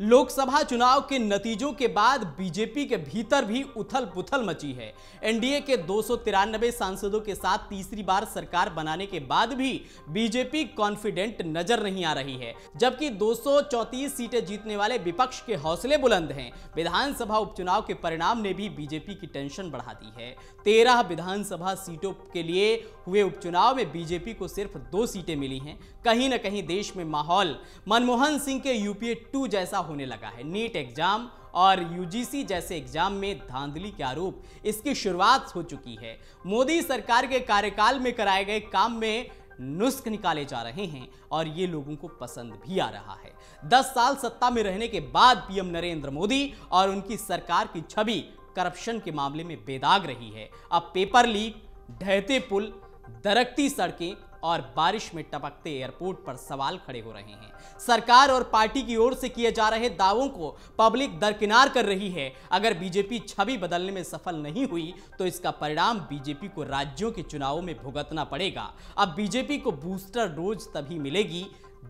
लोकसभा चुनाव के नतीजों के बाद बीजेपी के भीतर भी उथल पुथल मची है। एनडीए के 293 सांसदों के साथ तीसरी बार सरकार बनाने के बाद भी बीजेपी कॉन्फिडेंट नजर नहीं आ रही है, जबकि 234 सीटें जीतने वाले विपक्ष के हौसले बुलंद हैं। विधानसभा उपचुनाव के परिणाम ने भी बीजेपी की टेंशन बढ़ा दी है। 13 विधानसभा सीटों के लिए हुए उपचुनाव में बीजेपी को सिर्फ 2 सीटें मिली हैं। कहीं न कहीं देश में माहौल मनमोहन सिंह के यूपीए 2 जैसा होने लगा है। नीट एग्जाम और यूजीसी जैसे एग्जाम में धांधली के आरोप इसकी शुरुआत हो चुकी है। मोदी सरकार के कार्यकाल में कराए गए काम में नुस्ख निकाले जा रहे हैं और ये लोगों को पसंद भी आ रहा है। 10 साल सत्ता में रहने के बाद पीएम नरेंद्र मोदी और उनकी सरकार की छवि करप्शन के मामले में बेदाग रही है। अब पेपर लीक, ढहते पुल, दरकती सड़कें और बारिश में टपकते एयरपोर्ट पर सवाल खड़े हो रहे हैं। सरकार और पार्टी की ओर से किए जा रहे दावों को पब्लिक दरकिनार कर रही है। अगर बीजेपी छवि बदलने में सफल नहीं हुई तो इसका परिणाम बीजेपी को राज्यों के चुनावों में भुगतना पड़ेगा। अब बीजेपी को बूस्टर डोज तभी मिलेगी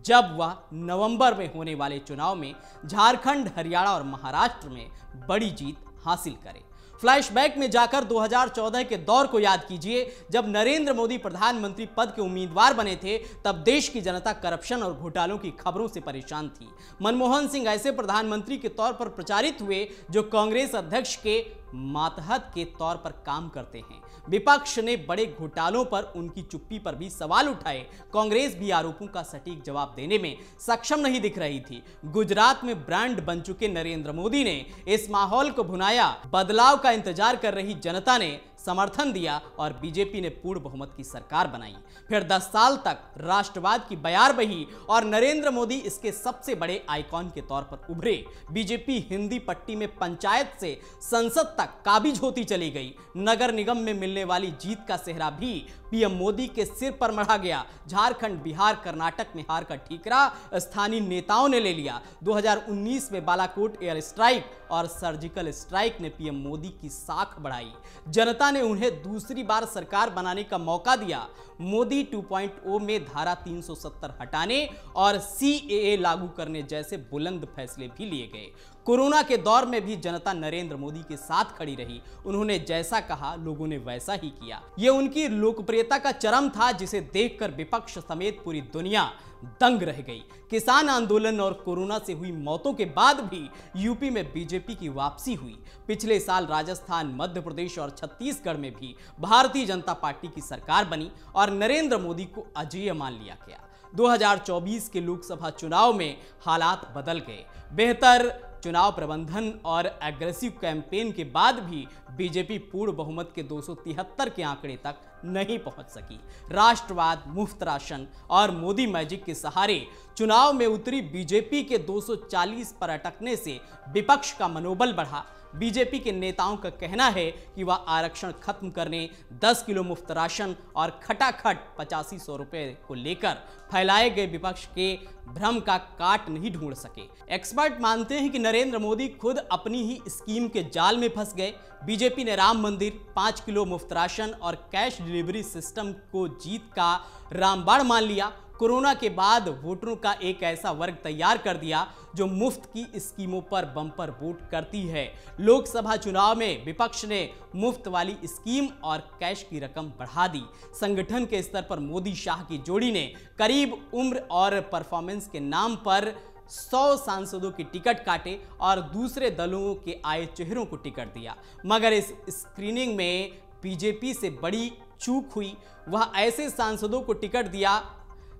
जब वह नवंबर में होने वाले चुनाव में झारखंड, हरियाणा और महाराष्ट्र में बड़ी जीत हासिल करे। फ्लैशबैक में जाकर 2014 के दौर को याद कीजिए, जब नरेंद्र मोदी प्रधानमंत्री पद के उम्मीदवार बने थे। तब देश की जनता करप्शन और घोटालों की खबरों से परेशान थी। मनमोहन सिंह ऐसे प्रधानमंत्री के तौर पर प्रचारित हुए जो कांग्रेस अध्यक्ष के मातहत के तौर पर काम करते हैं। विपक्ष ने बड़े घोटालों पर उनकी चुप्पी पर भी सवाल उठाए। कांग्रेस भी आरोपों का सटीक जवाब देने में सक्षम नहीं दिख रही थी। गुजरात में ब्रांड बन चुके नरेंद्र मोदी ने इस माहौल को भुनाया। बदलाव का इंतजार कर रही जनता ने समर्थन दिया और बीजेपी ने पूर्ण बहुमत की सरकार बनाई। फिर 10 साल तक राष्ट्रवाद की बयार बही और नरेंद्र मोदी इसके सबसे बड़े आइकॉन के तौर पर उभरे। बीजेपी हिंदी पट्टी में पंचायत से संसद तक काबिज होती चली गई। नगर निगम में मिलने वाली जीत का सेहरा भी पीएम मोदी के सिर पर मढ़ा गया। झारखंड, बिहार, कर्नाटक में हार का ठीकरा स्थानीय नेताओं ने ले लिया। 2019 में बालाकोट एयर स्ट्राइक और सर्जिकल स्ट्राइक ने पीएम मोदी की साख बढ़ाई। जनता ने उन्हें दूसरी बार सरकार बनाने का मौका दिया। मोदी 2.0 में धारा 370 हटाने और सीएए लागू करने जैसे बुलंद फैसले भी लिए गए। कोरोना के दौर में भी जनता नरेंद्र मोदी के साथ खड़ी रही। उन्होंने जैसा कहा, लोगों ने वैसा ही किया। यह उनकी लोकप्रियता का चरम था, जिसे देखकर विपक्ष समेत पूरी दुनिया दंग रह गई। किसान आंदोलन और कोरोना से हुई मौतों के बाद भी यूपी में बीजेपी की वापसी हुई। पिछले साल राजस्थान, मध्य प्रदेश और छत्तीसगढ़ में भी भारतीय जनता पार्टी की सरकार बनी और नरेंद्र मोदी को अजेय मान लिया गया। 2024 के लोकसभा चुनाव में हालात बदल गए। बेहतर चुनाव प्रबंधन और एग्रेसिव कैंपेन के बाद भी बीजेपी पूर्ण बहुमत के 273 के आंकड़े तक नहीं पहुंच सकी। राष्ट्रवाद, मुफ्त राशन और मोदी मैजिक के सहारे चुनाव में उतरी बीजेपी के 240 पर अटकने से विपक्ष का मनोबल बढ़ा। बीजेपी के नेताओं का कहना है कि वह आरक्षण खत्म करने, 10 किलो मुफ्त राशन और खटाखट 8500 रुपए को लेकर फैलाए गए विपक्ष के भ्रम का काट नहीं ढूंढ सके। एक्सपर्ट मानते हैं कि नरेंद्र मोदी खुद अपनी ही स्कीम के जाल में फंस गए। बीजेपी ने राम मंदिर, 5 किलो मुफ्त राशन और कैश डिलीवरी सिस्टम को जीत का रामबाण मान लिया। कोरोना के बाद वोटरों का एक ऐसा वर्ग तैयार कर दिया जो मुफ्त की स्कीमों पर बम्पर वोट करती है। लोकसभा चुनाव में विपक्ष ने मुफ्त वाली स्कीम और कैश की रकम बढ़ा दी। संगठन के स्तर पर मोदी शाह की जोड़ी ने करीब उम्र और परफॉर्मेंस के नाम पर 100 सांसदों के टिकट काटे और दूसरे दलों के आए चेहरों को टिकट दिया। मगर इस स्क्रीनिंग में बीजेपी से बड़ी चूक हुई। वह ऐसे सांसदों को टिकट दिया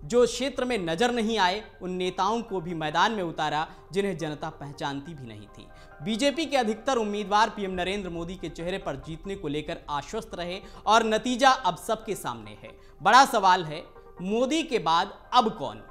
जो क्षेत्र में नजर नहीं आए। उन नेताओं को भी मैदान में उतारा जिन्हें जनता पहचानती भी नहीं थी। बीजेपी के अधिकतर उम्मीदवार पीएम नरेंद्र मोदी के चेहरे पर जीतने को लेकर आश्वस्त रहे और नतीजा अब सबके सामने है। बड़ा सवाल है, मोदी के बाद अब कौन?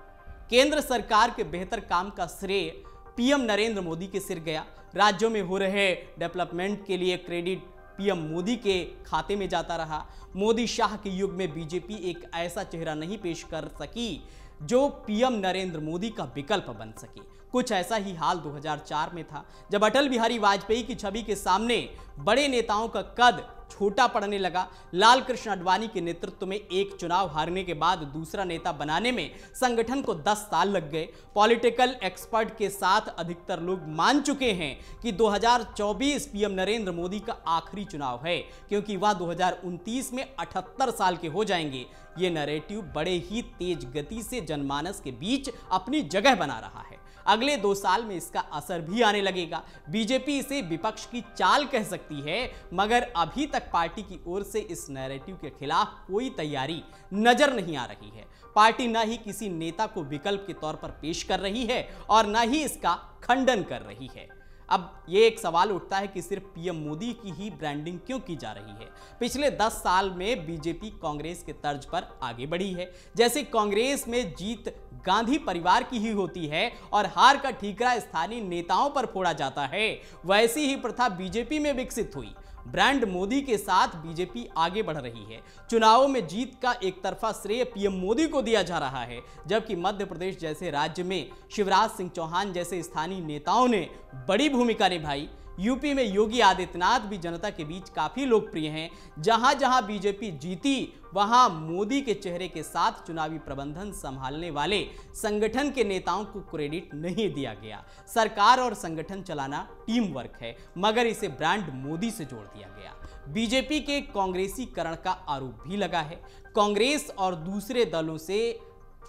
केंद्र सरकार के बेहतर काम का श्रेय पीएम नरेंद्र मोदी के सिर गया। राज्यों में हो रहे डेवलपमेंट के लिए क्रेडिट पीएम मोदी के खाते में जाता रहा। मोदी शाह के युग में बीजेपी एक ऐसा चेहरा नहीं पेश कर सकी जो पीएम नरेंद्र मोदी का विकल्प बन सके। कुछ ऐसा ही हाल 2004 में था, जब अटल बिहारी वाजपेयी की छवि के सामने बड़े नेताओं का कद छोटा पड़ने लगा। लाल कृष्ण आडवाणी के नेतृत्व में एक चुनाव हारने के बाद दूसरा नेता बनाने में संगठन को 10 साल लग गए। पॉलिटिकल एक्सपर्ट के साथ अधिकतर लोग मान चुके हैं कि 2024 पीएम नरेंद्र मोदी का आखिरी चुनाव है, क्योंकि वह 2029 में 78 साल के हो जाएंगे। ये नैरेटिव बड़े ही तेज गति से जनमानस के बीच अपनी जगह बना रहा है। अगले 2 साल में इसका असर भी आने लगेगा। बीजेपी इसे विपक्ष की चाल कह सकती है, मगर अभी तक पार्टी की ओर से इस नैरेटिव के खिलाफ कोई तैयारी नजर नहीं आ रही है। पार्टी न ही किसी नेता को विकल्प के तौर पर पेश कर रही है और न ही इसका खंडन कर रही है। अब ये एक सवाल उठता है कि सिर्फ पीएम मोदी की ही ब्रांडिंग क्यों की जा रही है। पिछले 10 साल में बीजेपी कांग्रेस के तर्ज पर आगे बढ़ी है। जैसे कांग्रेस में जीत गांधी परिवार की ही होती है और हार का ठीकरा स्थानीय नेताओं पर फोड़ा जाता है, वैसी ही प्रथा बीजेपी में विकसित हुई। ब्रांड मोदी के साथ बीजेपी आगे बढ़ रही है। चुनावों में जीत का एक तरफा श्रेय पीएम मोदी को दिया जा रहा है, जबकि मध्य प्रदेश जैसे राज्य में शिवराज सिंह चौहान जैसे स्थानीय नेताओं ने बड़ी भूमिका निभाई। यूपी में योगी आदित्यनाथ भी जनता के बीच काफी लोकप्रिय हैं। जहां जहां बीजेपी जीती, वहां मोदी के चेहरे के साथ चुनावी प्रबंधन संभालने वाले संगठन के नेताओं को क्रेडिट नहीं दिया गया। सरकार और संगठन चलाना टीम वर्क है, मगर इसे ब्रांड मोदी से जोड़ दिया गया। बीजेपी के कांग्रेसीकरण का आरोप भी लगा है। कांग्रेस और दूसरे दलों से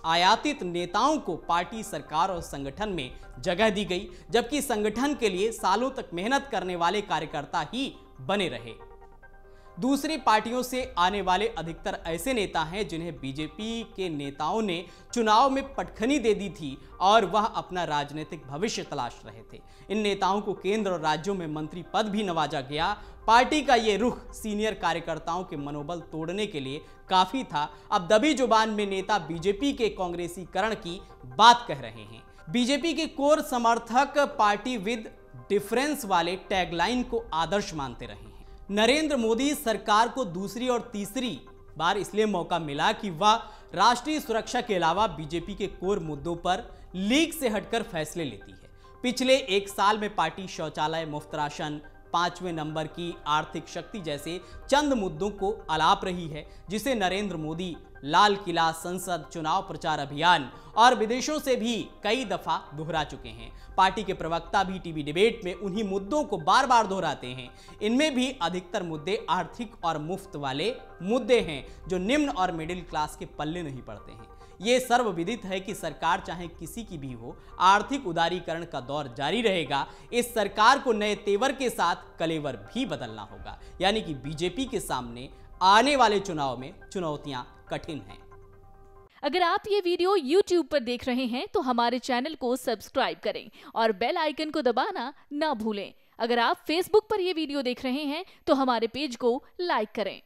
आयातित नेताओं को पार्टी, सरकार और संगठन में जगह दी गई, जबकि संगठन के लिए सालों तक मेहनत करने वाले कार्यकर्ता ही बने रहे। दूसरी पार्टियों से आने वाले अधिकतर ऐसे नेता हैं जिन्हें बीजेपी के नेताओं ने चुनाव में पटखनी दे दी थी और वह अपना राजनीतिक भविष्य तलाश रहे थे। इन नेताओं को केंद्र और राज्यों में मंत्री पद भी नवाजा गया। पार्टी का ये रुख सीनियर कार्यकर्ताओं के मनोबल तोड़ने के लिए काफी था। अब दबी जुबान में नेता बीजेपी के कांग्रेसीकरण की बात कह रहे हैं। बीजेपी के कोर समर्थक पार्टी विद डिफरेंस वाले टैगलाइन को आदर्श मानते रहे हैं। नरेंद्र मोदी सरकार को दूसरी और तीसरी बार इसलिए मौका मिला कि वह राष्ट्रीय सुरक्षा के अलावा बीजेपी के कोर मुद्दों पर लीक से हटकर फैसले लेती है। पिछले 1 साल में पार्टी शौचालय मुफ्त राशन, 5वें नंबर की आर्थिक शक्ति जैसे चंद मुद्दों को अलाप रही है, जिसे नरेंद्र मोदी लाल किला, संसद, चुनाव प्रचार अभियान और विदेशों से भी कई दफा दोहरा चुके हैं। पार्टी के प्रवक्ता भी टीवी डिबेट में उन्हीं मुद्दों को बार बार दोहराते हैं। इनमें भी अधिकतर मुद्दे आर्थिक और मुफ्त वाले मुद्दे हैं, जो निम्न और मिडिल क्लास के पल्ले नहीं पड़ते हैं। ये सर्वविदित है कि सरकार चाहे किसी की भी हो, आर्थिक उदारीकरण का दौर जारी रहेगा। इस सरकार को नए तेवर के साथ कलेवर भी बदलना होगा। यानी कि बीजेपी के सामने आने वाले चुनाव में चुनौतियां कठिन हैं। अगर आप ये वीडियो YouTube पर देख रहे हैं तो हमारे चैनल को सब्सक्राइब करें और बेल आइकन को दबाना ना भूलें। अगर आप Facebook पर ये वीडियो देख रहे हैं तो हमारे पेज को लाइक करें।